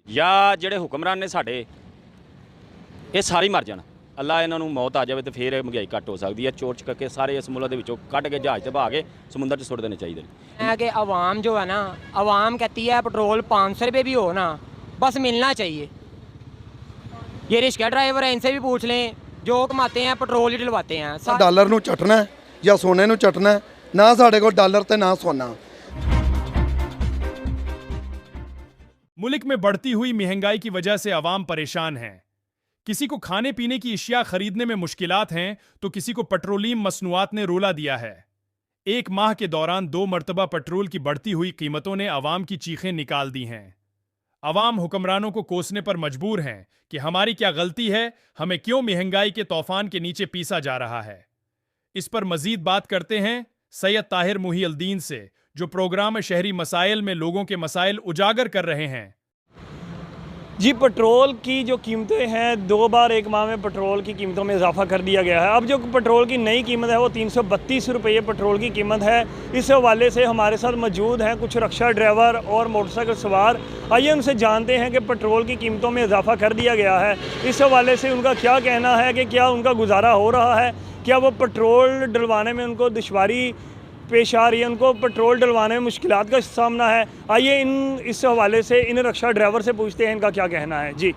ਜਾਂ ਜਿਹੜੇ ਹੁਕਮਰਾਨ ਨੇ ਸਾਡੇ ਇਹ ਸਾਰੇ ਮਰ ਜਾਣ, ਅੱਲਾ ਇਹਨਾਂ ਨੂੰ ਮੌਤ ਆ ਜਾਵੇ ਤੇ ਫਿਰ ਮਹਿੰਗਾਈ ਘੱਟ ਹੋ ਸਕਦੀ ਹੈ। ਚੋਰ ਚੁੱਕ ਸਾਰੇ ਇਸ ਮੁਲਕ ਦੇ ਵਿੱਚੋਂ ਕੱਢ ਕੇ ਜਹਾਜ਼ ਤੇ ਬਹਾ ਕੇ ਸਮੁੰਦਰ 'ਚ ਸੁੱਟ ਦੇਣੇ ਚਾਹੀਦੇ ਨੇ। है कि आवाम जो है ना, आवाम कहती है पेट्रोल 500 रुपये भी हो ना, बस मिलना चाहिए। ये रिक्शा ड्राइवर है, इनसे भी पूछ लें, जो कमाते हैं पेट्रोल ही डलवाते हैं। ਡਾਲਰ ਨੂੰ ਚੱਟਣਾ ਜਾਂ ਸੋਨੇ ਨੂੰ ਚੱਟਣਾ, ਨਾ ਸਾਡੇ ਕੋਲ ਡਾਲਰ ਤੇ ਨਾ ਸੋਨਾ। मुल्क में बढ़ती हुई महंगाई की वजह से आवाम परेशान है। किसी को खाने पीने की अशिया खरीदने में मुश्किलात हैं तो किसी को पेट्रोलियम मसनूआत ने रोला दिया है। एक माह के दौरान 2 मरतबा पेट्रोल की बढ़ती हुई कीमतों ने अवाम की चीखें निकाल दी हैं। अवाम हुक्मरानों को कोसने पर मजबूर हैं कि हमारी क्या गलती है, हमें क्यों महंगाई के तूफान के नीचे पीसा जा रहा है। इस पर मजीद बात करते हैं सैयद ताहिर मुहीउद्दीन से, जो प्रोग्राम शहरी मसाइल में लोगों के मसाइल उजागर कर रहे हैं। जी, पेट्रोल की जो कीमतें हैं, 2 बार एक माह में पेट्रोल की कीमतों में इजाफा कर दिया गया है। अब जो पेट्रोल की नई कीमत है वो 332 रुपये पेट्रोल की कीमत है। इस हवाले से हमारे साथ मौजूद हैं कुछ रिक्शा ड्राइवर और मोटरसाइकिल सवार। आइए उनसे जानते हैं कि पेट्रोल की कीमतों में इजाफा कर दिया गया है, इस हवाले से उनका क्या कहना है कि क्या उनका गुजारा हो रहा है, क्या वो पेट्रोल डलवाने में उनको दुश्वारी पेश आ रही है, उनको पेट्रोल डलवाने में मुश्किलात का सामना है। आइए इस हवाले से इन रिक्शा ड्राइवर से पूछते हैं इनका क्या कहना है। जी,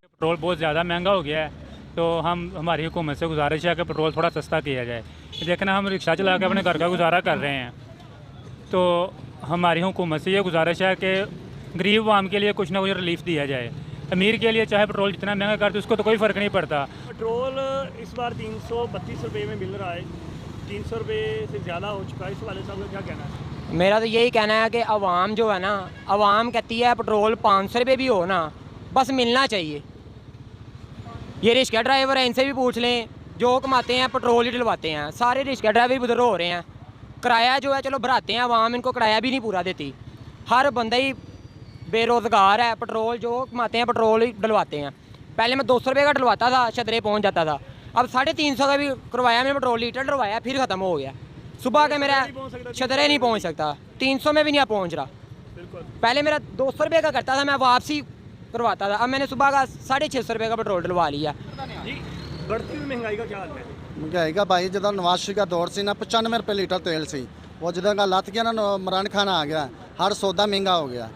पेट्रोल बहुत ज़्यादा महंगा हो गया है, तो हमारी हुकूमत से गुजारिश है कि पेट्रोल थोड़ा सस्ता किया जाए। देखना, हम रिक्शा चला के अपने घर का गुजारा कर रहे हैं, तो हमारी हुकूमत से ये गुजारिश है कि गरीब आवाम के लिए कुछ ना कुछ रिलीफ दिया जाए। अमीर के लिए चाहे पेट्रोल जितना महंगा कर दे उसको तो कोई फ़र्क नहीं पड़ता। पेट्रोल इस बार 332 रुपये में मिल रहा है, 300 रुपये से ज़्यादा हो चुका है। इस वाले साहब का क्या कहना है? मेरा तो यही कहना है कि आवाम जो है ना, आवाम कहती है पेट्रोल 500 रुपये भी हो ना, बस मिलना चाहिए। ये रिक्शा ड्राइवर है, इनसे भी पूछ लें, जो कमाते हैं पेट्रोल ही डलवाते हैं। सारे रिक्शा ड्राइवर उधर हो रहे हैं। किराया जो है चलो भराते हैं, आवाम इनको किराया भी नहीं पूरा देती। हर बंदा ही बेरोज़गार है, पेट्रोल जो कमाते हैं पेट्रोल ही डलवाते हैं। पहले मैं 200 रुपये का डलवाता था, शदरे पहुंच जाता था। अब 350 का भी करवाया मैंने, पेट्रोल लीटर डलवाया, फिर ख़त्म हो गया। सुबह के मेरा शदरे नहीं पहुंच सकता, 300 में भी नहीं पहुंच रहा। पहले मेरा 200 रुपये का करता था, मैं वापसी करवाता था। अब मैंने सुबह का 650 रुपये का पेट्रोल डलवा लिया। बढ़ती हुई महंगाई का क्या हाल है? महंगाई का भाई ਜਦੋਂ नवाज शरीफ का दौर से ना 95 रुपये लीटर तेल सी, वो ਜਦੋਂ का लत गया ना इमरान खान आ गया, हर सौदा महंगा हो गया,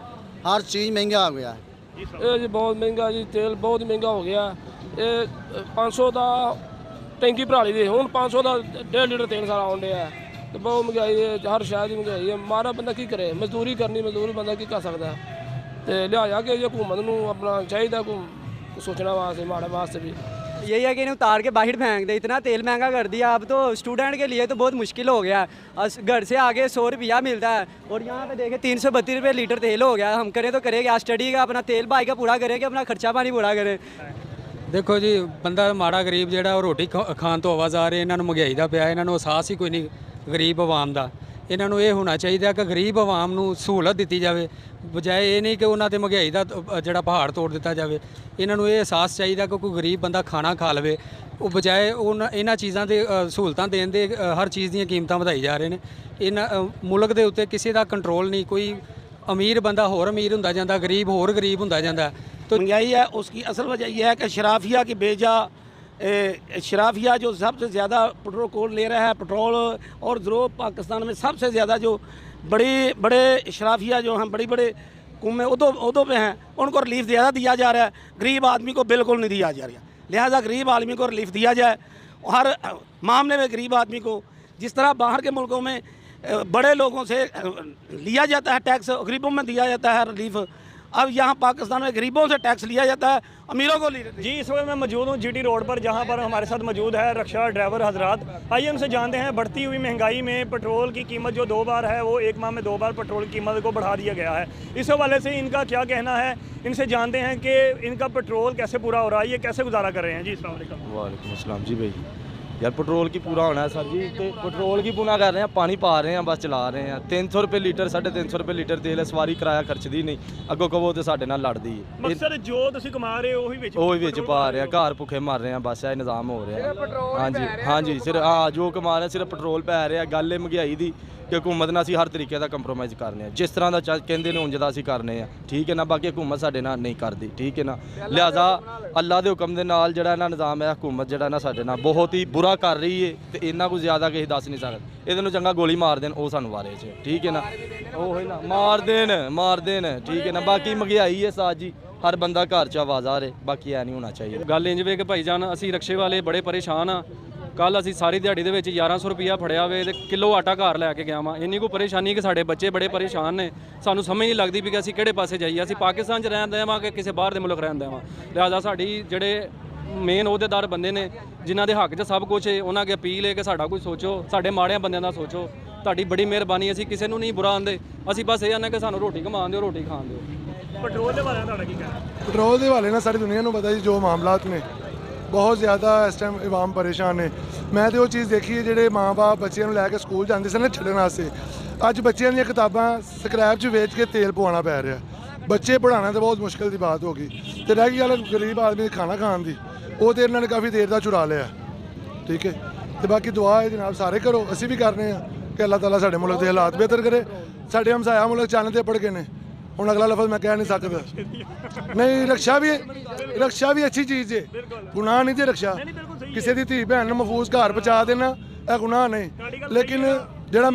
हर चीज़ महंगा हो गया। ਇਹ ਜੀ ਬਹੁਤ ਮਹਿੰਗਾ ਜੀ, ਤੇਲ ਬਹੁਤ ਮਹਿੰਗਾ ਹੋ ਗਿਆ। ਇਹ 500 ਦਾ ਟੈਂਕੀ ਭਰਾ ਲਈ ਦੀ, ਹੁਣ 500 ਦਾ 1.5 ਲੀਟਰ ਤੇਲ ਸਾਰਾ ਆਉਣ ਡਿਆ ਤੇ ਬਹੁਤ ਮਹਿੰਗਾਈ ਹੈ, ਹਰ ਸ਼ਹਿਰ ਦੀ ਮਹਿੰਗਾਈ ਹੈ। ਮਾਰਾ ਬੰਦਾ ਕੀ ਕਰੇ, ਮਜ਼ਦੂਰੀ ਕਰਨੀ, ਮਜ਼ਦੂਰ ਬੰਦਾ ਕੀ ਕਰ ਸਕਦਾ। ਤੇ ਲਿਹਾਜ਼ਾ ਕਿ ਜੇ हुकूमत ਨੂੰ अपना चाहिए को सोचना वास्ते माड़ा वास्ते भी यही है कि इन्हें उतार के बाहर फेंक दे। इतना तेल महंगा कर दिया, अब तो स्टूडेंट के लिए तो बहुत मुश्किल हो गया। घर से आगे 100 रुपया मिलता है और यहाँ पे देखें 332 रुपये लीटर तेल हो गया। हम करें तो करें क्या, स्टडी का अपना तेल भाई का पूरा करें कि अपना खर्चा पानी पूरा करें। देखो जी, बंदा माड़ा गरीब ਜਿਹੜਾ ਉਹ ਰੋਟੀ ਖਾਣ ਤੋਂ ਆਵਾਜ਼ਾਰ ਹੈ। ਇਹਨਾਂ ਨੂੰ ਮਹਿੰਗਾਈ ਦਾ ਪਿਆ, ਇਹਨਾਂ ਨੂੰ ਅਹਿਸਾਸ ਹੀ ਕੋਈ ਨਹੀਂ ਗਰੀਬ ਆਵਾਮ ਦਾ। ਇਹਨਾਂ ਨੂੰ ਇਹ ਹੋਣਾ ਚਾਹੀਦਾ ਕਿ ਗਰੀਬ ਆਵਾਮ ਨੂੰ ਸਹੂਲਤ ਦਿੱਤੀ ਜਾਵੇ, ਬਜਾਏ ਇਹ ਨਹੀਂ ਕਿ ਉਹਨਾਂ ਤੇ ਮਹਿੰਗਾਈ ਦਾ ਜਿਹੜਾ ਪਹਾੜ ਤੋੜ ਦਿੱਤਾ ਜਾਵੇ। ਇਹਨਾਂ ਨੂੰ ਇਹ ਅਹਿਸਾਸ ਚਾਹੀਦਾ ਕਿ ਕੋਈ ਗਰੀਬ ਬੰਦਾ ਖਾਣਾ ਖਾ ਲਵੇ, ਉਹ ਬਜਾਏ ਇਹਨਾਂ ਚੀਜ਼ਾਂ ਦੇ ਸਹੂਲਤਾਂ ਦੇਣ ਦੇ ਹਰ ਚੀਜ਼ ਦੀਆਂ ਕੀਮਤਾਂ ਵਧਾਈ ਜਾ ਰਹੇ ਨੇ। ਇਹਨਾਂ ਮੁਲਕ ਦੇ ਉੱਤੇ ਕਿਸੇ ਦਾ ਕੰਟਰੋਲ ਨਹੀਂ, ਕੋਈ अमीर बंदा होर अमीर होंदा जांदा, गरीब होर गरीब होंदा जांदा। तो महंगाई है, उसकी असल वजह यह है कि शराफिया की बेजा शराफिया जो सबसे ज़्यादा पेट्रोल कोल ले रहा है, पेट्रोल और ज़रूर पाकिस्तान में सबसे ज़्यादा जो बड़े शराफिया जो हैं, बड़े कुमें उदों पे हैं, उनको रिलीफ ज़्यादा दिया जा रहा है। गरीब आदमी को बिल्कुल नहीं दिया जा रहा। लिहाजा गरीब आदमी को रिलीफ दिया जाए। हर मामले में गरीब आदमी को, जिस तरह बाहर के मुल्कों में बड़े लोगों से लिया जाता है टैक्स, गरीबों में दिया जाता है रिलीफ, अब यहाँ पाकिस्तान में गरीबों से टैक्स लिया जाता है, अमीरों को लिया। जी, इस वक्त मैं मौजूद हूँ GT रोड पर, जहाँ पर हमारे साथ मौजूद है रिक्शा ड्राइवर हजरात। आइए उनसे जानते हैं बढ़ती हुई महंगाई में पेट्रोल की कीमत जो 2 बार है, वो एक माह में 2 बार पेट्रोल की कीमत को बढ़ा दिया गया है। इस हवाले से इनका क्या कहना है, इनसे जानते हैं कि इनका पेट्रोल कैसे पूरा हो रहा है, ये कैसे गुजारा कर रहे हैं। जी, अस्सलाम वालेकुम। वालेकुम अस्सलाम। जी भाई, यार पेट्रोल की पूरा होना है सर जी, तो पेट्रोल की पूरा कर रहे हैं, पानी पा रहे हैं, बस चला रहे हैं। 300 रुपये लीटर, 350 रुपये लीटर तेल है, सवारी किराया खर्चदी नहीं, अगों कवो तो साढ़े नाल लड़दी है। मकसद जो तुसीं कमा रहे हो ਉਹੀ ਵਿੱਚ ਪਾ ਰਹੇ ਆ, ਘਰ ਭੁੱਖੇ ਮਰ ਰਹੇ ਆ, ਬਸ ਇਹ ਨਿਜ਼ਾਮ ਹੋ ਰਿਹਾ। ਹਾਂਜੀ ਹਾਂਜੀ, ਸਿਰ ਹਾਂ ਜੋ ਕਮਾ ਰਹੇ ਸਿਰਫ ਪੈਟਰੋਲ ਪੈ ਰਿਹਾ। ਗੱਲ ਇਹ ਮਹਿੰਗਾਈ ਦੀ ਕਿ ਹਕੂਮਤ ਨਾਲ ਅਸੀਂ ਹਰ ਤਰੀਕੇ ਦਾ ਕੰਪਰੋਮਾਈਜ਼ ਕਰਨੇ ਆ, ਜਿਸ ਤਰ੍ਹਾਂ ਦਾ ਕਹਿੰਦੇ ਨੇ ਉਂਝ ਦਾ ਅਸੀਂ ਕਰਨੇ ਆ, ਠੀਕ ਹੈ ਨਾ। ਬਾਕੀ ਹਕੂਮਤ ਸਾਡੇ ਨਾਲ ਨਹੀਂ ਕਰਦੀ, ਠੀਕ ਹੈ ਨਾ। ਲਿਹਾਜ਼ਾ ਅੱਲਾ ਦੇ ਹੁਕਮ ਦੇ ਨਾਲ ਜਿਹੜਾ ਨਾ ਨਿਜ਼ਾਮ ਹੈ, ਹਕੂਮਤ ਜਿਹੜਾ ਨਾ ਸਾਡੇ ਨਾਲ ਬਹੁਤ ਹੀ ਬੁਰਾ ਕਰ ਰਹੀ ਹੈ ਤੇ ਇੰਨਾ ਕੁਝ ਜ਼ਿਆਦਾ ਕਿਸੇ ਦੱਸ ਨਹੀਂ ਸਕਦੇ। ਇਹਦੇ ਨੂੰ ਚੰਗਾ ਗੋਲੀ ਮਾਰ ਦੇਣ, ਉਹ ਸਾਨੂੰ ਵਾਰੇ 'ਚ, ਠੀਕ ਹੈ ਨਾ। ਉਹ ਹੀ ਨਾ ਮਾਰ ਦੇਣ, ਠੀਕ ਹੈ ਨਾ। ਬਾਕੀ ਮਹਿੰਗਾਈ ਹੈ ਸਾਜ ਜੀ, ਹਰ ਬੰਦਾ ਘਰ 'ਚ ਆਵਾਜ਼ ਆ ਰਹੇ, ਬਾਕੀ ਐ ਨਹੀਂ ਹੋਣਾ ਚਾਹੀਦਾ। ਗੱਲ ਇੰਜ ਵੇ ਕਿ ਭਾਈ ਜਾਨ ਅਸੀਂ ਰਕਸ਼ੇ ਵਾਲੇ ਬੜੇ ਪਰੇਸ਼ਾਨ ਆ। ਕੱਲ ਅਸੀਂ ਸਾਰੀ ਦਿਹਾੜੀ ਦੇ ਵਿੱਚ 1100 ਰੁਪਿਆ ਫੜਿਆ ਵੇ ਤੇ ਕਿਲੋ ਆਟਾ ਘਰ ਲੈ ਕੇ ਗਿਆ ਵਾਂ। ਇੰਨੀ ਕੋ ਪਰੇਸ਼ਾਨੀ ਕਿ ਸਾਡੇ ਬੱਚੇ ਬੜੇ ਪਰੇਸ਼ਾਨ ਨੇ, ਸਾਨੂੰ ਸਮਝ ਨਹੀਂ ਲੱਗਦੀ ਵੀ ਕਿ ਅਸੀਂ ਕਿਹੜੇ ਪਾਸੇ ਜਾਈਏ। ਅਸੀਂ ਪਾਕਿਸਤਾਨ 'ਚ ਰਹਿੰਦੇ ਹਾਂ ਕਿ ਕਿਸੇ ਬਾਹਰ ਦੇ ਮੁਲਕ ਰਹਿੰਦੇ ਹਾਂ। ਲਿਹਾਜ਼ਾ ਸਾਡੀ ਜਿਹੜੇ ਮੇਨ ਅਹੁਦੇਦਾਰ ਬੰਦੇ ਨੇ ਜਿਨ੍ਹਾਂ ਦੇ ਹੱਕ 'ਚ ਸਭ ਕੁਝ ਹੈ, ਉਹਨਾਂ ਅੱਗੇ ਅਪੀਲ ਹੈ ਕਿ ਸਾਡਾ ਕੁਝ ਸੋਚੋ, ਸਾਡੇ ਮਾੜਿਆਂ ਬੰਦਿਆਂ ਦਾ ਸੋਚੋ। ਤੁਹਾਡੀ ਬੜੀ ਮਿਹਰਬਾਨੀ, ਅਸੀਂ ਕਿਸੇ ਨੂੰ ਨਹੀਂ ਬੁਰਾ ਆਂਦੇ, ਅਸੀਂ ਬਸ ਇਹ ਆਨੇ ਕਿ ਸਾਨੂੰ ਰੋਟੀ ਕਮਾਉਣ ਦਿਓ, ਰੋਟੀ ਖਾਣ ਦਿਓ। ਪੈਟਰੋਲ ਦੇ ਬਾਰੇ ਤੁਹਾਡਾ ਕੀ ਕਹਿਣਾ? ਪੈਟਰੋਲ ਦੇ ਹਵਾਲੇ ਨਾਲ ਸਾਰੀ ਦੁਨੀਆ ਨੂੰ ਪਤਾ ਜੀ ਜੋ ਮਾਮਲਾਤ ਨੇ, ਬਹੁਤ ਜ਼ਿਆਦਾ ਇਸ ਟਾਈਮ ਆਵਾਮ ਪਰੇਸ਼ਾਨ ਨੇ। ਮੈਂ ਤੇ ਉਹ ਚੀਜ਼ ਦੇਖੀ ਹੈ ਜਿਹੜੇ ਮਾਂ-ਬਾਪ ਬੱਚਿਆਂ ਨੂੰ ਲੈ ਕੇ ਸਕੂਲ ਜਾਂਦੇ ਸਨ ਛੱਡਣ ਵਾਸਤੇ, ਅੱਜ ਬੱਚਿਆਂ ਦੀਆਂ ਕਿਤਾਬਾਂ ਸਕ੍ਰੈਪ 'ਚ ਵੇਚ ਕੇ ਤੇਲ ਪਵਾਉਣਾ ਪੈ ਰਿਹਾ। ਬੱਚੇ ਪੜ੍ਹਾਉਣਾ ਤਾਂ ਬਹੁਤ ਮੁਸ਼ਕਿਲ ਦੀ ਬਾਤ ਹੋ ਗਈ, ਤੇ ਰਹਿ ਗਈ ਗੱਲ ਗਰੀਬ ਆਦਮੀ ਖਾਣਾ ਖਾਣ ਦੀ, ਉਹ ਤੇ ਇਹਨਾਂ ਨੇ ਕਾਫੀ ਦੇਰ ਦਾ ਚੁਰਾ ਲਿਆ, ਠੀਕ ਹੈ। ਤੇ ਬਾਕੀ ਦੁਆ ਹੈ ਜਨਾਬ ਸਾਰੇ ਕਰੋ, ਅਸੀਂ ਵੀ ਕਰ ਰਹੇ ਹਾਂ ਕਿ ਅੱਲਾਹ ਤਾਲਾ ਸਾਡੇ ਮੁਲਕ ਦੇ ਹਾਲਾਤ ਬਿਹਤਰ ਕਰੇ। ਸਾਡੇ ਹਮਸਾਇਆ ਮੁਲਕ ਚੰਨ ਤੇ ਪੜ ਗਏ ਨੇ, ਹੁਣ ਅਗਲਾ ਲਫ਼ਜ਼ ਮੈਂ ਕਹਿ ਨਹੀਂ ਸਕਦਾ। ਨਹੀਂ, ਰਕਸ਼ਾ ਵੀ ਅੱਛੀ ਚੀਜ਼ ਹੈ, ਗੁਨਾਹ ਨਹੀਂ ਤੇ ਰਕਸ਼ਾ। ਕਿਸੇ ਦੀ ਧੀ ਭੈਣ ਨੂੰ ਮਹਿਫੂਜ਼ ਘਰ ਪਹੁੰਚਾ ਦੇਣਾ ਇਹ ਗੁਨਾਹ ਨਹੀਂ, ਲੇਕਿਨ ਜਿਹੜਾ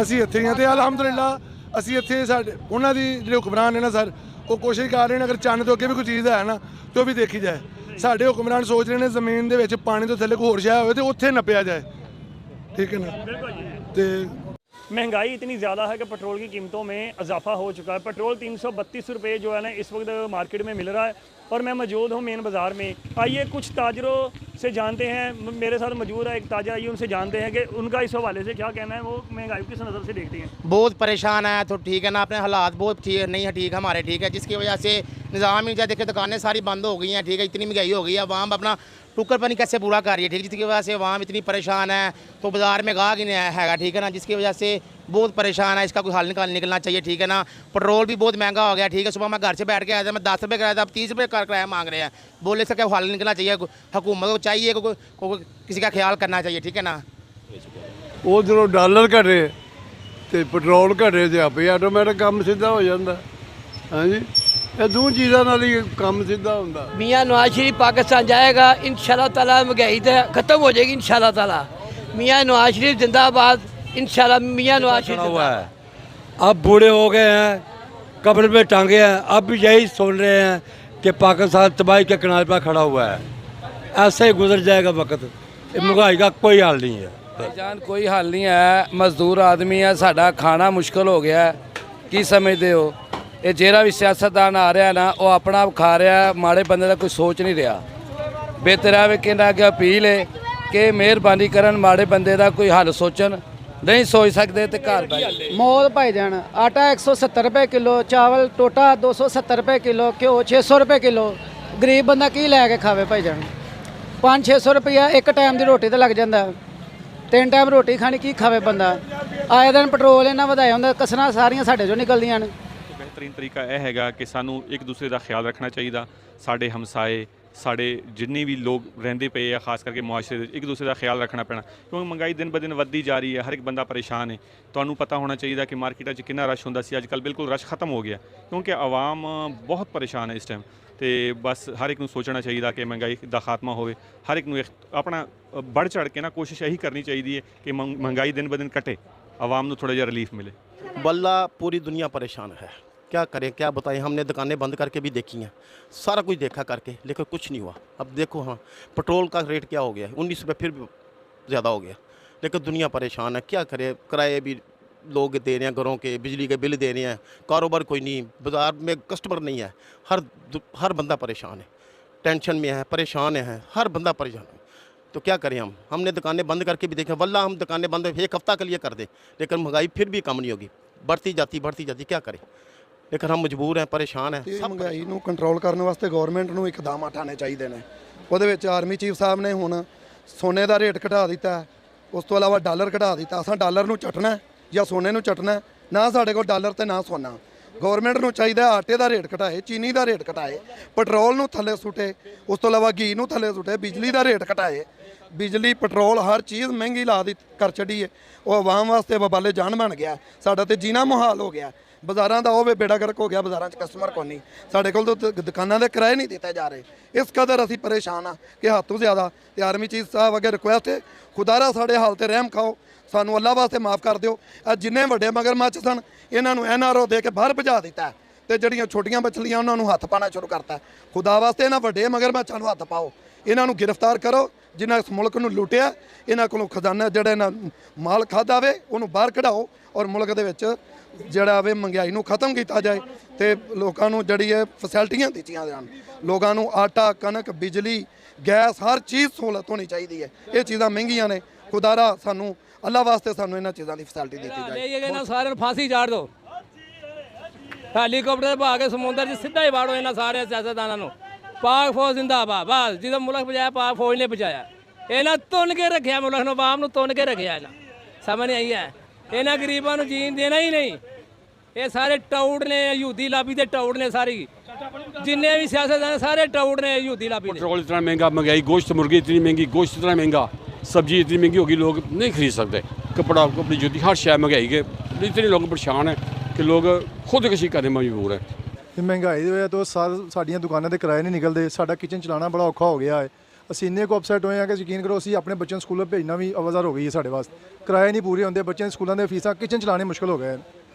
ਅਸੀਂ ਇੱਥੇ ਹਾਂ ਤੇ ਅਲਹਮਦੁਲਿਲਾ ਅਸੀਂ ਇੱਥੇ ਸਾਡੇ ਉਹਨਾਂ ਦੀ ਜਿਹੜੇ ਹੁਕਮਰਾਨ ਨੇ ਨਾ ਸਰ, ਉਹ ਕੋਸ਼ਿਸ਼ ਕਰ ਰਹੇ ਨੇ ਅਗਰ ਚੰਨ ਤੋਂ ਅੱਗੇ ਵੀ ਕੋਈ ਚੀਜ਼ ਹੈ ਨਾ ਤੇ ਉਹ ਵੀ ਦੇਖੀ ਜਾਏ। ਸਾਡੇ ਹੁਕਮਰਾਨ ਸੋਚ ਰਹੇ ਨੇ ਜ਼ਮੀਨ ਦੇ ਵਿੱਚ ਪਾਣੀ ਤੋਂ ਥੱਲੇ ਕੋਈ ਹੋਰ ਸ਼ੈ ਹੋਵੇ ਤੇ ਉੱਥੇ ਨੱਪਿਆ ਜਾਏ, ठीक है ना। तो महंगाई इतनी ज़्यादा है कि पेट्रोल की कीमतों में इजाफा हो चुका है। पेट्रोल 332 रुपये जो है ना इस वक्त मार्केट में मिल रहा है और मैं मौजूद हूँ मेन बाज़ार में। आइए कुछ ताजरों से जानते हैं, मेरे साथ मौजूद है एक ताजर, आइए उनसे जानते हैं कि उनका इस हवाले से क्या कहना है, वो महंगाई किस नज़र से देखते हैं। बहुत परेशान है तो ठीक है ना, अपने हालात बहुत ठीक नहीं है, ठीक हमारे ठीक है, जिसकी वजह से निज़ाम ही देखिए दुकानें सारी बंद हो गई हैं, ठीक है, इतनी महंगाई हो गई है, आवाम अपना टुक्कर पानी कैसे पूरा कर रही है, ठीक है, जिसकी वजह से आवाम इतनी परेशान है तो बाज़ार में गाहक ही नहीं है, ठीक है ना, जिसकी वजह से बहुत परेशान है। इसका कोई हल निकलना चाहिए, ठीक है ना। पेट्रोल भी बहुत महंगा हो गया, ठीक है, सुबह मैं घर से बैठ के आया था, मैं 10 रुपये कराया था, अब 30 रुपये किराया मांग रहे हैं। बोले से क्या हल निकलना चाहिए, हुकूमत को चाहिए किसी का ख्याल करना चाहिए, ठीक है ना। उधरों डॉलर घटे तो पेट्रोल घटे तो आपे आटोमैटिक काम सीधा हो जाता। हाँ जी, ये दो चीज़ों नाल ही काम सीधा होंदा। मियाँ नवाज शरीफ पाकिस्तान जाएगा, इंशाल्लाह ताला महंगाई तो खत्म हो जाएगी इंशाल्लाह ताला। मियाँ नवाज शरीफ जिंदाबाद, इंशाल्लाह मियाँ नवाज शरीफ हुआ है। अब बूढ़े हो गए हैं, कब्र में टांगे हैं, अब भी यही सुन रहे हैं कि पाकिस्तान तबाही के किनारे पर खड़ा हुआ है। ऐसे ही गुजर जाएगा वक्त, महंगाई का कोई हल नहीं है। जान कोई हल नहीं है, मजदूर आदमी है, साडा खाना मुश्किल हो गया है। की समझते हो, ये ਜਿਹੜਾ भी सियासतदान आ रहा है ना, वो अपना आप खा रहा है, माड़े बंदे का कोई सोच नहीं रहा। बेहतर है कि अगे अपील है कि मेहरबानी करन, माड़े बंदे का कोई हल सोचन, नहीं सोच सकते तो घर बैठ। मौत भाईजान, आटा 170 रुपये किलो, चावल टोटा 270 रुपये किलो, घ्यो 600 रुपये किलो, गरीब बंदा की लैके खावे भाईजान। 500-600 रुपया एक टाइम की रोटी तो लग जाता, 3 टाइम रोटी खानी की खावे बंदा। आए दिन पेट्रोल इन्ना वधाया होंदा, कसरां सारियां साडे चों निकलदियां ने। बेहतरीन तरीका यह है कि सानू एक दूसरे का ख्याल रखना चाहिए। साढ़े हमसाए साढ़े जिन्ने भी लोग रेंदे पे है, खास करके मुआशरे एक दूसरे का ख्याल रखना पैना, क्योंकि महंगाई दिन ब दिन वधदी जा रही है, हर एक बंदा परेशान है। तुहानू पता होना चाहिए कि मार्केट कितना रश होंदा सी, अजकल बिल्कुल रश खत्म हो गया, क्योंकि आवाम बहुत परेशान है इस टाइम। तो बस हर एक नू सोचना चाहिए कि महंगाई का खात्मा हो, हर एक नू अपना बढ़ चढ़ के ना कोशिश यही करनी चाहिए कि महंगाई दिन ब दिन घटे, आवाम नू थोड़ा जिहा रिलीफ मिले। बल्ला पूरी दुनिया परेशान है, क्या करें क्या बताएं। हमने दुकानें बंद करके भी देखी हैं, सारा कुछ देखा करके, लेकिन कुछ नहीं हुआ। अब देखो हाँ, पेट्रोल का रेट क्या हो गया, 19 रुपये फिर भी ज़्यादा हो गया, लेकिन दुनिया परेशान है, क्या करें। किराए भी लोग दे रहे हैं, घरों के बिजली के बिल दे रहे हैं, कारोबार कोई नहीं, बाज़ार में कस्टमर नहीं है, हर बंदा परेशान है, टेंशन में है, परेशान है, हर बंदा परेशान है। तो क्या करें हम, हमने दुकानें बंद करके भी देखें, वल्ला हम दुकानें बंद 1 हफ्ता के लिए कर दें, लेकिन महंगाई फिर भी कम नहीं होगी, बढ़ती जाती, क्या करें, लेकिन हम मजबूर हैं, परेशान हैं। महंगाई ਨੂੰ ਕੰਟਰੋਲ ਕਰਨ ਵਾਸਤੇ ਗਵਰਨਮੈਂਟ ਨੂੰ ਇੱਕਦਮ ਉਠਾਣੇ ਚਾਹੀਦੇ ਨੇ। ਉਹਦੇ ਵਿੱਚ ਆਰਮੀ ਚੀਫ ਸਾਹਿਬ ਨੇ ਹੁਣ ਸੋਨੇ ਦਾ ਰੇਟ ਘਟਾ ਦਿੱਤਾ, ਉਸ ਤੋਂ ਇਲਾਵਾ ਡਾਲਰ ਘਟਾ ਦਿੱਤਾ। ਅਸਾਂ ਡਾਲਰ ਨੂੰ ਚਟਣਾ ਜਾਂ ਸੋਨੇ ਨੂੰ ਚਟਣਾ, ਨਾ ਸਾਡੇ ਕੋਲ ਡਾਲਰ ਤੇ ਨਾ ਸੋਨਾ। ਗਵਰਨਮੈਂਟ ਨੂੰ ਚਾਹੀਦਾ ਆਟੇ ਦਾ ਰੇਟ ਘਟਾਏ, ਚੀਨੀ ਦਾ ਰੇਟ ਘਟਾਏ, ਪੈਟਰੋਲ ਨੂੰ ਥੱਲੇ ਸੁੱਟੇ, ਉਸ ਤੋਂ ਇਲਾਵਾ ਘੀ ਨੂੰ ਥੱਲੇ ਸੁੱਟੇ, ਬਿਜਲੀ ਦਾ ਰੇਟ ਘਟਾਏ। ਬਿਜਲੀ ਪੈਟਰੋਲ ਹਰ ਚੀਜ਼ ਮਹਿੰਗੀ ਲਾ ਦੀ ਕਰ ਛੱਡੀ ਹੈ। ਉਹ ਆਵਾਮ ਵਾਸਤੇ ਵਬਾਲੇ ਜਾਨ ਬਣ ਗਿਆ। ਸਾਡਾ ਤੇ ਜੀਣਾ ਮੁਹਾਲ ਹੋ ਗਿਆ। ਬਾਜ਼ਾਰਾਂ ਦਾ ਉਹ ਬੇੜਾ ਗਰਕ ਹੋ ਗਿਆ। ਬਾਜ਼ਾਰਾਂ 'ਚ ਕਸਟਮਰ ਕੋਈ ਨਹੀਂ। ਸਾਡੇ ਕੋਲ ਤਾਂ ਦੁਕਾਨਾਂ ਦੇ ਕਿਰਾਏ ਨਹੀਂ ਦਿੱਤੇ ਜਾ ਰਹੇ। ਇਸ ਕਦਰ ਅਸੀਂ ਪਰੇਸ਼ਾਨ ਆ ਕਿ ਹੱਦ ਤੋਂ ਜ਼ਿਆਦਾ। ਤੇ ਆਰਮੀ ਚੀਫ ਸਾਹਿਬ ਅੱਗੇ ਰਿਕੁਐਸਟ ਹੈ, ਖੁਦਾਰਾ ਸਾਡੇ ਹਾਲ ਤੇ ਰਹਿਮ ਖਾਓ, ਸਾਨੂੰ ਅੱਲਾ ਵਾਸਤੇ ਮਾਫ ਕਰ ਦਿਓ। ਜਿੰਨੇ ਵੱਡੇ ਮਗਰਮੱਛ ਸਨ ਇਹਨਾਂ ਨੂੰ NRO ਦੇ ਕੇ ਬਾਹਰ ਭਜਾ ਦਿੱਤਾ ਤੇ ਜਿਹੜੀਆਂ ਛੋਟੀਆਂ ਮਛਲੀਆਂ ਉਹਨਾਂ ਨੂੰ ਹੱਥ ਪਾਣਾ ਸ਼ੁਰੂ ਕਰਤਾ। ਖੁਦਾ ਵਾਸਤੇ ਇਹਨਾਂ ਵੱਡੇ ਮਗਰਮੱਛਾਂ ਨੂੰ ਹੱਥ ਪਾਓ, ਇਹਨਾਂ ਨੂੰ ਗ੍ਰਿਫਤਾਰ ਕਰੋ ਜਿਨ੍ਹਾਂ ਇਸ ਮੁਲਕ ਨੂੰ ਲੁੱਟਿਆ। ਇਹਨਾਂ ਕੋਲੋਂ ਖਜ਼ਾਨਾ ਜਿਹੜਾ ਇਹਨਾਂ ਮਾਲ ਖਾਦਾ ਵੇ ਉਹਨੂੰ ਬਾਹਰ ਕਢਾਓ ਔਰ ਮੁਲਕ ਦੇ ਵਿੱਚ ਜਿਹੜਾ ਵੇ ਮਹਿੰਗਾਈ ਨੂੰ ਖਤਮ ਕੀਤਾ ਜਾਏ ਤੇ ਲੋਕਾਂ ਨੂੰ ਜਿਹੜੀ ਹੈ ਫੈਸਿਲਿਟੀਆਂ ਦਿੱਤੀਆਂ ਜਾਣ। ਲੋਕਾਂ ਨੂੰ ਆਟਾ, ਕਣਕ, ਬਿਜਲੀ, ਗੈਸ ਹਰ ਚੀਜ਼ ਸਹੂਲਤ ਹੋਣੀ ਚਾਹੀਦੀ ਹੈ। ਇਹ ਚੀਜ਼ਾਂ ਮਹਿੰਗੀਆਂ ਨੇ। ਖੁਦਾਰਾ ਸਾਨੂੰ ਅੱਲਾ ਵਾਸਤੇ ਸਾਨੂੰ ਇਹਨਾਂ ਚੀਜ਼ਾਂ ਦੀ ਫੈਸਿਲਿਟੀ ਦਿੱਤੀ ਜਾਏ। ਇਹਨਾਂ ਸਾਰਿਆਂ ਨੂੰ ਫਾਂਸੀ ਚਾੜ ਦਿਓ। ਹੈਲੀਕਾਪਟਰ ਪਾ ਕੇ ਸਮੁੰਦਰ 'ਚ ਸਿੱਧਾ ਹੀ ਵਾੜੋ ਇਹਨਾਂ ਸਾਰੇ ਸਿਆਸਤਦਾਨਾਂ ਨੂੰ। ਪਾਕ ਫੌਜ ਜ਼ਿੰਦਾਬਾਦ। ਬਸ ਜਦੋਂ ਮੁਲਕ ਬਚਾਇਆ ਪਾਕ ਫੌਜ ਨੇ ਬਚਾਇਆ। ਇਹਨਾਂ ਤੁੰਨ ਕੇ ਰੱਖਿਆ ਮੁਲਕ ਨੂੰ, ਆਵਾਮ ਨੂੰ ਤੁੰਨ ਕੇ ਰੱਖਿਆ। ਇਹਨਾਂ ਸਮਝ ਨਹੀਂ ਆਈ ਹੈ। ਇਹਨਾਂ ਗਰੀਬਾਂ ਨੂੰ ਜੀਣ ਦੇਣਾ ਹੀ ਨਹੀਂ। ਇਹ ਸਾਰੇ ਟਾਊੜ ਨੇ, ਯਹੂਦੀ ਲਾਬੀ ਦੇ ਟਾਊੜ ਨੇ। ਸਾਰੀ जिन्ने भी सियासतदान सारे टाउट ने यहूदी लाबी। पेट्रोल इतना महंगा, महंगाई, गोश्त मुर्गी इतनी महंगी, गोश्त इतना महंगा, सब्जी इतनी महंगी होगी, लोग नहीं खरीद सकते। कपड़ा, अपनी जूती, हर शय महंगाई के इतने लोग परेशान हैं कि लोग खुदकशी करने मजबूर हैं। महंगाई की वजह तो साडियां दुकानों के किराए नहीं निकलते। साडा किचन चलाना बड़ा औखा हो गया है। ਅਸੀਂ ਇੰਨੇ ਕੋ ਅਪਸੈਟ ਹੋਏ ਆ ਕਿ ਯਕੀਨ ਕਰੋ ਅਸੀਂ ਆਪਣੇ ਬੱਚਿਆਂ ਨੂੰ ਸਕੂਲ ਭੇਜਣਾ ਵੀ ਆਵਾਜ਼ਾਰ ਹੋ ਗਈ ਹੈ ਸਾਡੇ ਵਾਸਤੇ। ਕਿਰਾਏ ਨਹੀਂ ਪੂਰੇ ਹੁੰਦੇ, ਬੱਚਿਆਂ ਦੇ ਸਕੂਲਾਂ ਦੇ ਫੀਸਾਂ, ਕਿਚਨ ਚਲਾਣੇ ਮੁਸ਼ਕਲ ਹੋ ਗਏ।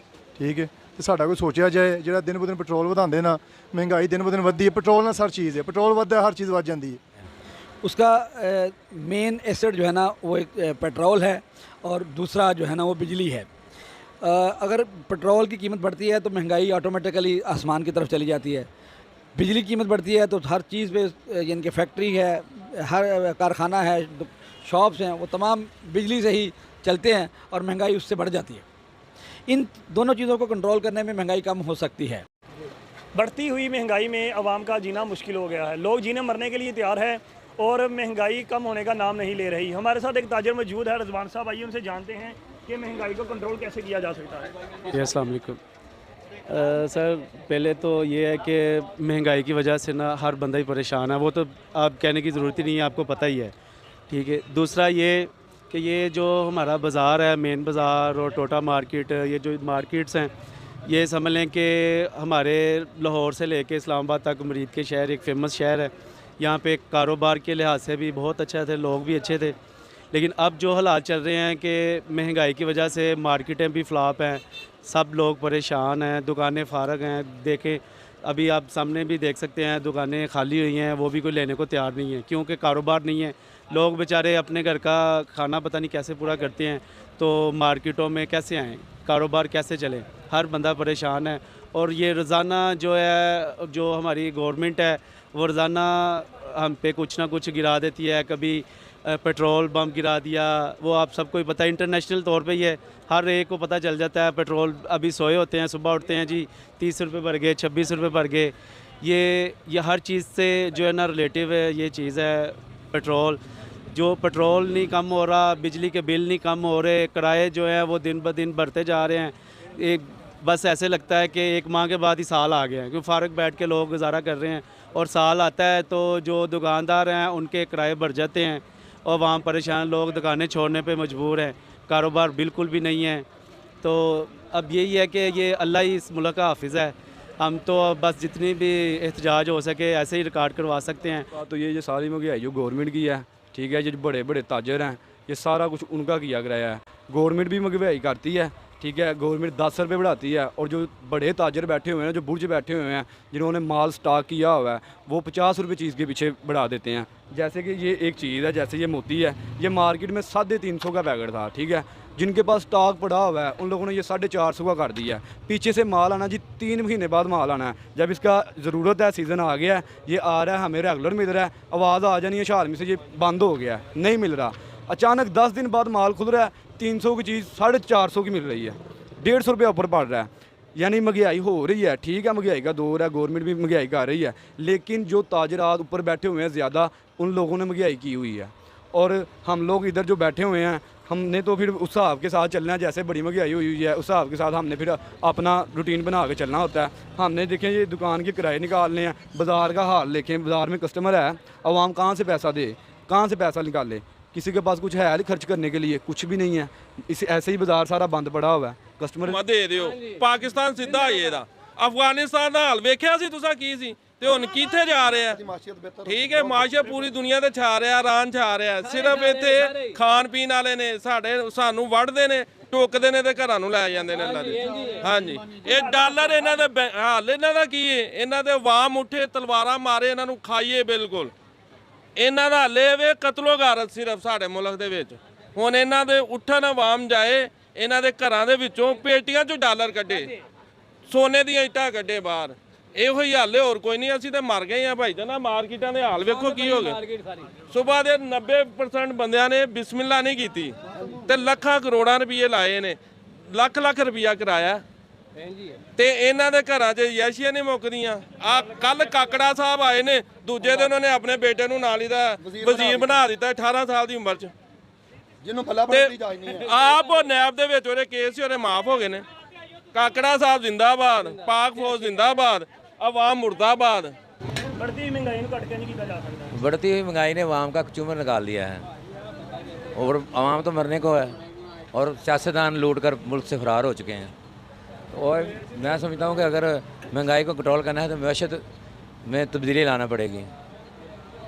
ਠੀਕ ਹੈ ਤੇ ਸਾਡਾ ਕੋਈ ਸੋਚਿਆ ਜਾਏ ਜਿਹੜਾ ਦਿਨ ਬ ਦਿਨ ਪੈਟਰੋਲ ਵਧਾਉਂਦੇ ਨਾ, ਮਹਿੰਗਾਈ ਦਿਨ ਬ ਦਿਨ ਵੱਧਦੀ ਹੈ। ਪੈਟਰੋਲ ਨਾਲ हर चीज़ है, पेट्रोल बढ़ता है हर चीज़ बढ़ जाती है। उसका मेन एसेट जो है ना वो एक पेट्रोल है और दूसरा जो है ना वो बिजली है। अगर पेट्रोल की कीमत बढ़ती है तो महंगाई ऑटोमेटिकली आसमान की तरफ चली जाती है। बिजली कीमत बढ़ती है तो हर चीज़ पे यानी कि फैक्ट्री है, हर कारखाना है, शॉप्स हैं, वो तमाम बिजली से ही चलते हैं और महंगाई उससे बढ़ जाती है। इन दोनों चीज़ों को कंट्रोल करने में महंगाई कम हो सकती है। बढ़ती हुई महंगाई में आवाम का जीना मुश्किल हो गया है। लोग जीने मरने के लिए तैयार है और महंगाई कम होने का नाम नहीं ले रही। हमारे साथ एक ताजर मौजूद है, रजवान साहब, आइए उनसे जानते हैं कि महंगाई को कंट्रोल कैसे किया जा सकता है। अस्सलाम वालेकुम सर, पहले तो ये है कि महंगाई की वजह से ना हर बंदा ही परेशान है, वो तो आप कहने की ज़रूरत ही नहीं है, आपको पता ही है। ठीक है, दूसरा ये कि ये जो हमारा बाज़ार है, मेन बाज़ार और टोटा मार्केट, ये जो मार्केट्स हैं, ये समझ लें कि हमारे लाहौर से लेके इस्लामाबाद तक मरीद के शहर एक फ़ेमस शहर है। यहाँ पे कारोबार के लिहाज से भी बहुत अच्छा थे, लोग भी अच्छे थे। लेकिन अब जो हालात चल रहे हैं कि महंगाई की वजह से मार्केटें भी फ्लॉप हैं, सब लोग परेशान हैं, दुकानें फारग हैं। देखें अभी आप सामने भी देख सकते हैं, दुकानें खाली हुई हैं, वो भी कोई लेने को तैयार नहीं है क्योंकि कारोबार नहीं है। लोग बेचारे अपने घर का खाना पता नहीं कैसे पूरा करते हैं, तो मार्केटों में कैसे आएँ, कारोबार कैसे चले, हर बंदा परेशान है। और ये रोज़ाना जो है, जो हमारी गवर्नमेंट है वो रोज़ाना हम पे कुछ ना कुछ गिरा देती है। कभी पेट्रोल बम गिरा दिया, वो आप सबको ही पता है, इंटरनेशनल तौर पे ही है, हर एक को पता चल जाता है। पेट्रोल अभी सोए होते हैं, सुबह उठते हैं जी 30 रुपये भर गए, 26 रुपये भर गए। ये हर चीज़ से जो है ना रिलेटिव है ये चीज़ है पेट्रोल। जो पेट्रोल नहीं कम हो रहा, बिजली के बिल नहीं कम हो रहे, किराए जो हैं वो दिन ब दिन बढ़ते जा रहे हैं। एक बस ऐसे लगता है कि एक माह के बाद ही साल आ गया है, क्योंकि फारग बैठ के लोग गुजारा कर रहे हैं और साल आता है तो जो दुकानदार हैं उनके किराए बढ़ जाते हैं और वहाँ परेशान लोग दुकानें छोड़ने पे मजबूर हैं, कारोबार बिल्कुल भी नहीं है। तो अब यही है कि ये अल्लाह ही इस मुल्क का हाफिज़ है। हम तो बस जितनी भी एहतजाज हो सके ऐसे ही रिकॉर्ड करवा सकते हैं। तो ये सारी महंगाई जो गवर्नमेंट की है, ठीक है, जो बड़े बड़े ताजर हैं ये सारा कुछ उनका किया गया है। गवर्नमेंट भी महंगाई करती है, ठीक है, गवर्नमेंट 10 रुपये बढ़ाती है और जो बड़े ताजर बैठे हुए हैं, जो बुर्ज बैठे हुए हैं, जिन्होंने माल स्टॉक किया हुआ है, वो 50 रुपये चीज़ के पीछे बढ़ा देते हैं। जैसे कि ये एक चीज़ है, जैसे ये मोती है, ये मार्केट में 350 का पैकेट था, ठीक है, जिनके पास स्टॉक पड़ा हुआ है उन लोगों ने ये 450 का कर दिया है। पीछे से माल आना जी 3 महीने बाद माल आना है, जब इसका ज़रूरत है, सीज़न आ गया है, ये आ रहा है, हमें रेगुलर मिल रहा है, आवाज़ आ जानी है शालमी से ये बंद हो गया है, नहीं मिल रहा। अचानक 10 दिन बाद माल खुल रहा है, 300 की चीज़ 450 की मिल रही है, 150 रुपये ऊपर पड़ रहा है। यानी महंगाई हो रही है, ठीक है, महंगाई का दौर है, गवर्नमेंट भी महंगाई कर रही है, लेकिन जो ताजरात ऊपर बैठे हुए हैं ज़्यादा, उन लोगों ने महंगाई की हुई है। और हम लोग इधर जो बैठे हुए हैं, हमने तो फिर उस हिसाब के साथ चलना है, जैसे बड़ी महंगाई हुई है उस हिसाब के साथ हमने फिर अपना रूटीन बना के चलना होता है। हमने देखें ये दुकान के किराए निकालने हैं, बाज़ार का हाल देखें, बाज़ार में कस्टमर है, आवाम कहाँ से पैसा दे, कहाँ से पैसा निकाले। किसी के पास कुछ है नहीं खर्च करने के लिए, कुछ भी नहीं है। इस ऐसे ही बाजार सारा बंद पड़ा हुआ है। कस्टमर ਦੇ ਦਿਓ ਪਾਕਿਸਤਾਨ ਸਿੱਧਾ ਹੀ ਇਹਦਾ ਅਫਗਾਨਿਸਤਾਨ ਦਾ ਹਾਲ ਵੇਖਿਆ ਸੀ ਤੁਸੀਂ ਕੀ ਸੀ ਤੇ ਹੁਣ ਕਿੱਥੇ ਜਾ ਰਿਹਾ ਠੀਕ ਹੈ ਮਾਸ਼ਾ ਪੂਰੀ ਦੁਨੀਆ ਤੇ ਛਾ ਰਿਹਾ ਇਰਾਨ ਛਾ ਰਿਹਾ ਸਿਰਫ ਇੱਥੇ ਖਾਣ ਪੀਣ ਵਾਲੇ ਨੇ ਸਾਨੂੰ ਵੱਢਦੇ ਨੇ ਟੋਕਦੇ ਨੇ ਤੇ ਘਰਾਂ ਨੂੰ ਲੈ ਜਾਂਦੇ ਨੇ ਅੱਲਾ ਦੇ ਹਾਂਜੀ ਇਹ ਡਾਲਰ ਇਹਨਾਂ ਦੇ ਹਾਲ ਇਹਨਾਂ ਦਾ ਕੀ ਹੈ ਇਹਨਾਂ ਦੇ ਆਵਾਮ ਉੱਠੇ ਤਲਵਾਰਾਂ ਮਾਰੇ ਇਹਨਾਂ ਨੂੰ ਖਾਈਏ ਬਿਲਕੁਲ ਇਹਨਾਂ ਦਾ ਹੱਲੇ ਵੇ ਕਤਲੋ ਗਾਰਤ ਸਿਰਫ ਸਾਡੇ ਮੁਲਕ ਦੇ ਵਿੱਚ ਹੁਣ ਇਹਨਾਂ ਦੇ ਉੱਠਣ ਆਵਾਮ ਜਾਏ ਇਹਨਾਂ ਦੇ ਘਰਾਂ ਦੇ ਵਿੱਚੋਂ ਪੇਟੀਆਂ 'ਚੋਂ ਡਾਲਰ ਕੱਢੇ ਸੋਨੇ ਦੀਆਂ ਇੱਟਾਂ ਕੱਢੇ ਬਾਹਰ ਇਹੋ ਹੀ ਹਾਲੇ ਹੋਰ ਕੋਈ ਨਹੀਂ ਅਸੀਂ ਤੇ ਮਰ ਗਏ ਆ ਭਾਈ ਜਾਨਾ ਮਾਰਕੀਟਾਂ ਦੇ ਹਾਲ ਵੇਖੋ ਕੀ ਹੋ ਗਏ ਸਵੇਰ ਦੇ 90% ਬੰਦਿਆਂ ਨੇ ਬਿਸਮਿਲ੍ਲਾ ਨਹੀਂ ਕੀਤੀ ਤੇ ਲੱਖਾਂ ਕਰੋੜਾਂ ਰੁਪਏ ਲਾਏ ਨੇ ਲੱਖ ਰੁਪਇਆ ਕਰਾਇਆ ਤੇ ਇਹਨਾਂ ਦੇ ਘਰਾਂ 'ਚ ਯੈਸ਼ੀਆਂ ਨਹੀਂ ਮੁੱਕਦੀਆਂ ਆ ਕੱਲ ਕਾਕੜਾ ਸਾਹਿਬ ਆਏ ਨੇ ਦੂਜੇ ਦਿਨ ਉਹਨੇ ਆਪਣੇ ਬੇਟੇ ਨੂੰ ਨਾਲ ਹੀ ਦਾ ਵਜ਼ੀਰ ਬਣਾ ਦਿੱਤਾ 18 ਸਾਲ ਦੀ ਉਮਰ 'ਚ ਜਿਹਨੂੰ ਬੱਲਾ ਬਣਦੀ ਜਾਇ ਨਹੀਂ ਹੈ ਆਪ ਉਹ ਨੈਬ ਦੇ ਵਿੱਚ ਉਹਦੇ ਕੇਸ ਸੀ ਉਹਦੇ ਮਾਫ ਹੋ ਗਏ ਨੇ ਕਾਕੜਾ ਸਾਹਿਬ ਜਿੰਦਾਬਾਦ ਪਾਕ ਫੌਜ ਜਿੰਦਾਬਾਦ आवाम मुर्दाबाद बढ़ती हुई महंगाई को घट के नहीं किया जा सकता बढ़ती हुई महंगाई ने आवाम का चूमर निकाल लिया है और आवाम तो मरने को है और सियासतदान लूट कर मुल्क से फरार हो चुके हैं और मैं समझता हूँ कि अगर महंगाई को कंट्रोल करना है तो मैशत में तब्दीली लाना पड़ेगी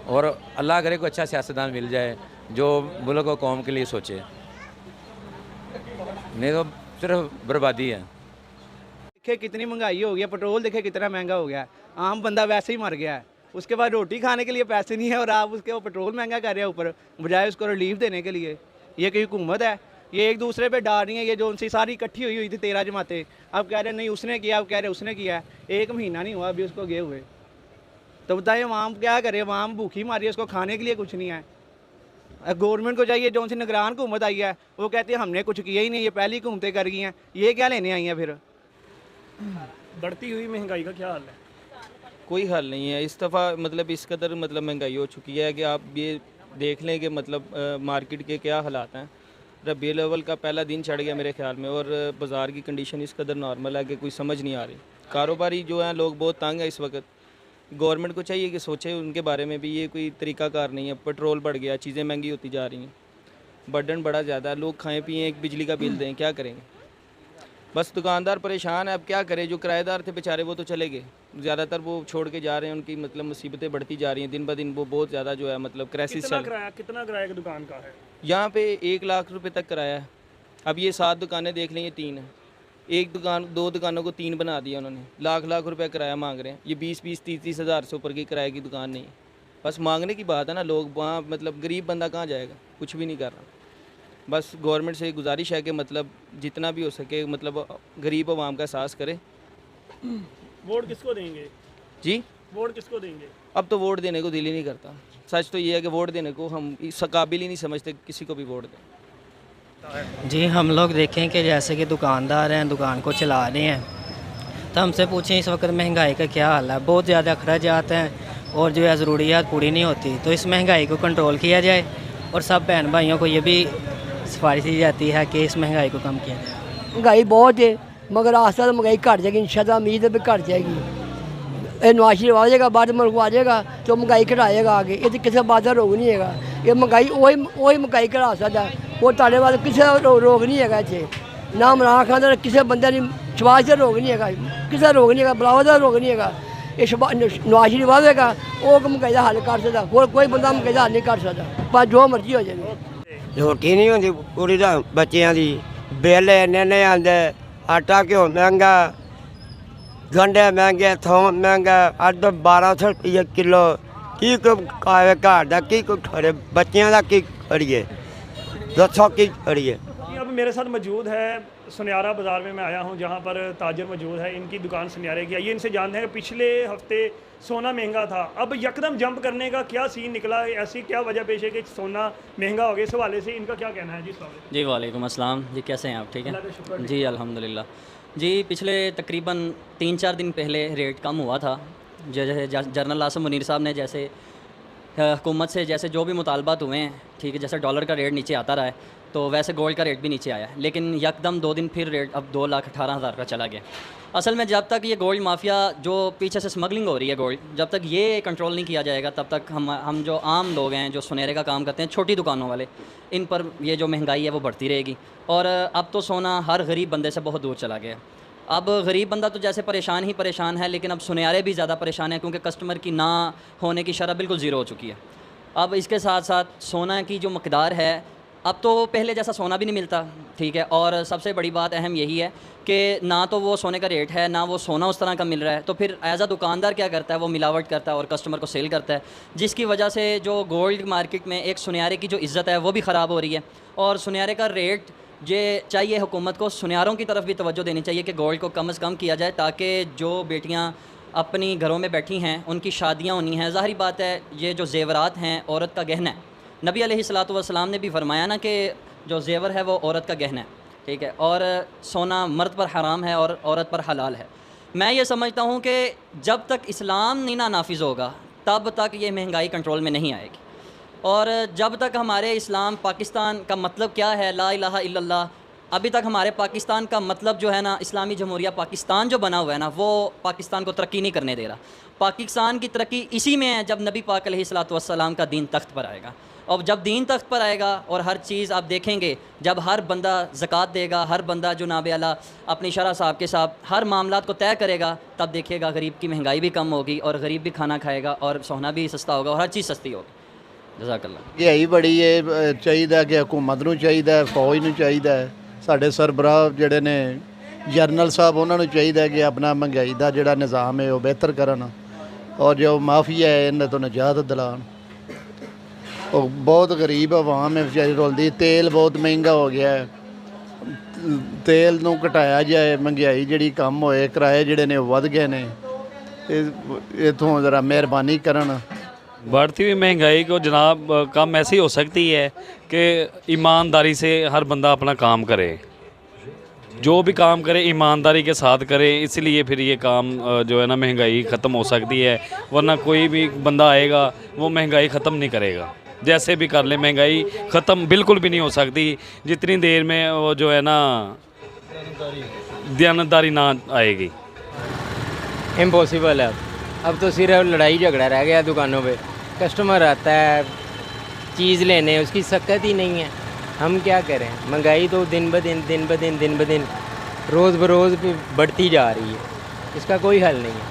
और अल्लाह करे कोई अच्छा सियासतदान मिल जाए जो मुल्क और कौम के लिए सोचे नहीं तो सिर्फ बर्बादी है। देखे कितनी महंगाई हो गई है, पेट्रोल देखे कितना महंगा हो गया है, आम बंदा वैसे ही मर गया है। उसके बाद रोटी खाने के लिए पैसे नहीं है और आप उसके वो पेट्रोल महंगा कर रहे हैं ऊपर बजाय उसको रिलीफ देने के लिए। ये कोई हुकूमत है? ये एक दूसरे पे डाल रही है। ये जो उनसी सारी इकट्ठी हुई थी 13 जमातें, अब कह रहे हैं नहीं उसने किया, अब कह रहे उसने किया है। 1 महीना नहीं हुआ अभी उसको गए हुए, तो बताइए आवाम क्या करे? आवाम भूखी मारी है, उसको खाने के लिए कुछ नहीं है। गवर्नमेंट को चाहिए जो उनसे निगरान हुकूमत आई है वो कहती है हमने कुछ किया ही नहीं, ये पहली हुकूमतें कर गई हैं, ये क्या लेने आई हैं फिर? बढ़ती हुई महंगाई का क्या हाल है? कोई हल नहीं है इस दफ़ा मतलब इस कदर मतलब महंगाई हो चुकी है कि आप ये देख लें कि मतलब मार्केट के क्या हालात हैं। रबीउल अव्वल का पहला दिन चढ़ गया मेरे ख्याल में और बाज़ार की कंडीशन इस कदर नॉर्मल है कि कोई समझ नहीं आ रही। कारोबारी जो हैं लोग बहुत तंग है इस वक्त। गवर्नमेंट को चाहिए कि सोचे उनके बारे में भी, ये कोई तरीक़ाकार नहीं है। पेट्रोल बढ़ गया, चीज़ें महंगी होती जा रही हैं, बर्डन बड़ा ज़्यादा है, लोग खाएँ पिएँ, एक बिजली का बिल दें, क्या करेंगे? बस दुकानदार परेशान है, अब क्या करें। जो किराएदार थे बेचारे वो तो चले गए, ज़्यादातर वो छोड़ के जा रहे हैं, उनकी मतलब मुसीबतें बढ़ती जा रही हैं दिन ब दिन। वो बहुत ज़्यादा जो है मतलब क्राइसिस चल रहा है। कितना किराया की दुकान का है? यहाँ पे 1 लाख रुपए तक किराया है। अब ये 7 दुकानें देख लें, ये 3 है, एक दुकान 2 दुकानों को 3 बना दिया उन्होंने। लाख रुपए किराया मांग रहे हैं। ये 20-20, 30-30 हज़ार से ऊपर की किराए की दुकान नहीं है। बस मांगने की बात है ना, लोग वहाँ मतलब गरीब बंदा कहाँ जाएगा, कुछ भी नहीं कर रहा। बस गवर्नमेंट से गुजारिश है कि मतलब जितना भी हो सके मतलब गरीब आवाम का एहसास करे। वोट किसको देंगे जी? वोट किसको देंगे? अब तो वोट देने को दिल ही नहीं करता। सच तो ये है कि वोट देने को हम इस काबिल ही नहीं समझते किसी को भी वोट दें। जी हम लोग देखें कि जैसे कि दुकानदार हैं, दुकान को चला रहे हैं, तो हमसे पूछें इस वक्त महंगाई का क्या हाल है। बहुत ज़्यादा अखराजात हैं और जो है ज़रूरियात पूरी नहीं होती, तो इस महंगाई को कंट्रोल किया जाए और सब बहन भाइयों को ये भी सिफारिश की जाती है कि इस महंगाई को कम किया जाए। महंगाई बहुत है मगर आस्ता तो महंगाई घट जाएगी, इंशाल्लाह उम्मीद है भी घट जाएगी। ये नवाज शरीफ आ जाएगा, बाद मुल्क आ जाएगा तो महंगाई घटाएगा आगे। ये तो किसी बात का रोग नहीं है। ये महंगाई वही महंगाई घटा सकता है, वो ताड़े वाले किसी रोग नहीं है इतने। ना इमरान खान का किसी बंदे विश्वास का रोग नहीं है, किसी रोग नहीं है, बलावत का रोग नहीं है। ये नवाज शरीफ आएगा वो महंगाई का हल कर सकता, और कोई बंदा महंगाई का हल नहीं कर सकता, पर जो मर्जी हो जाए। रोटी नहीं होती पूरी तो बच्चों की, बिल इन्ने आते, आटा घ्यो महंगा, गंढे महंगे, थोम महंगा, अज तो 1200 रुपये किलो। की खावे घर का, की खड़े बच्चों का की करिए, दसो की करिए। अब मेरे साथ मौजूद है सुनियारा बाज़ार में मैं आया हूं, जहां पर ताजर मौजूद है। इनकी दुकान सुनियारे की। आइए इनसे जानते हैं कि पिछले हफ्ते सोना महंगा था, अब यकदम जंप करने का क्या सीन निकला, ऐसी क्या वजह पेश है कि सोना महंगा हो गया? इस हवाले से इनका क्या कहना है? जी वालेकुम अस्सलाम जी, कैसे हैं आप? ठीक है जी अल्हम्दुलिल्लाह जी। पिछले तकरीबन 3-4 दिन पहले रेट कम हुआ था। जैसे जनरल आसम मुनीर साहब ने जैसे हुकूमत से जैसे जो भी मुतालबात हुए हैं, ठीक है, जैसे डॉलर का रेट नीचे आता रहा है, तो वैसे गोल्ड का रेट भी नीचे आया, लेकिन यकदम 2 दिन फिर रेट अब 2,18,000 का चला गया। असल में जब तक ये गोल्ड माफिया जो पीछे से स्मगलिंग हो रही है गोल्ड, जब तक ये कंट्रोल नहीं किया जाएगा तब तक हम जो आम लोग हैं जो सुनहरे का काम करते हैं, छोटी दुकानों वाले, इन पर ये जो महंगाई है वो बढ़ती रहेगी। और अब तो सोना हर गरीब बंदे से बहुत दूर चला गया। अब गरीब बंदा तो जैसे परेशान ही परेशान है, लेकिन अब सुनहरे भी ज़्यादा परेशान है क्योंकि कस्टमर की ना होने की शरह बिल्कुल ज़ीरो हो चुकी है। अब इसके साथ साथ सोना की जो मकदार है, अब तो पहले जैसा सोना भी नहीं मिलता, ठीक है। और सबसे बड़ी बात अहम यही है कि ना तो वो सोने का रेट है, ना वो सोना उस तरह का मिल रहा है। तो फिर एज अ दुकानदार क्या करता है, वो मिलावट करता है और कस्टमर को सेल करता है, जिसकी वजह से जो गोल्ड मार्केट में एक सुनहरे की जो इज़्ज़त है वो भी ख़राब हो रही है। और सुनहरे का रेट ये चाहिए, हुकूमत को सुनहरों की तरफ भी तवज्जो देनी चाहिए कि गोल्ड को कम से कम किया जाए, ताकि जो बेटियाँ अपनी घरों में बैठी हैं उनकी शादियाँ होनी हैं। ज़ाहिर बात है ये जो ज़ेवरात हैं औरत का गहना है, नबी अलैहिस्सलातु वस्सलाम ने भी फरमाया ना कि जो ज़ेवर है वो औरत का गहना है, ठीक है। और सोना मर्द पर हराम है और औरत पर हलाल है। मैं ये समझता हूँ कि जब तक इस्लाम नहीं ना नाफिज़ होगा तब तक ये महंगाई कंट्रोल में नहीं आएगी। और जब तक हमारे इस्लाम पाकिस्तान का मतलब क्या है, ला इलाहा इल्लल्लाह, अभी तक हमारे पाकिस्तान का मतलब जो है ना, इस्लामी जमहूरिया पाकिस्तान जो बना हुआ है ना, वो पाकिस्तान को तरक्की नहीं करने दे रहा। पाकिस्तान की तरक्की इसी में है जब नबी पाक अलैहिस्सलातु वस्सलाम का दीन तख्त पर आएगा। और जब दीन तख्त पर आएगा और हर चीज़ आप देखेंगे, जब हर बंदा ज़कात देगा, हर बंदा जुनाब आला अपनी शरह साहब के साथ हर मामलात को तय करेगा, तब देखिएगा गरीब की महंगाई भी कम होगी और गरीब भी खाना खाएगा और सोना भी सस्ता होगा और हर चीज़ सस्ती होगी। जज़ाकल्लाह। यही बड़ी है चाहिए कि हुकूमत नूं चाहिए, फौज नूं चाहिए, साडे सरबराह जिहड़े ने जरनल साहब उन्हां नूं चाहिए कि अपना महंगाई दा जिहड़ा निज़ाम है वो बेहतर करन और जो माफिया है इन्हां तो निजात दिलान। और बहुत गरीब आवाम है बेचारी रुलदी, तेल बहुत महंगा हो गया है, तेल नूं घटाया जाए, महंगाई जिहड़ी कम होए, किराए जिहड़े ने वध गए ने, इत्थों ज़रा मेहरबानी करन। बढ़ती हुई महंगाई को जनाब कम ऐसी हो सकती है कि ईमानदारी से हर बंदा अपना काम करे, जो भी काम करे ईमानदारी के साथ करे, इसलिए फिर ये काम जो है ना महंगाई ख़त्म हो सकती है। वरना कोई भी बंदा आएगा वो महंगाई ख़त्म नहीं करेगा, जैसे भी कर ले महंगाई ख़त्म बिल्कुल भी नहीं हो सकती जितनी देर में वो जो है ना दयानतदारी ना आएगी। इम्पॉसिबल है। अब तो सिर्फ लड़ाई झगड़ा रह गया दुकानों पे, कस्टमर आता है चीज़ लेने, उसकी सक्कत ही नहीं है। हम क्या करें, महंगाई तो दिन ब दिन रोज़ बरोज़ बढ़ती जा रही है, इसका कोई हल नहीं है।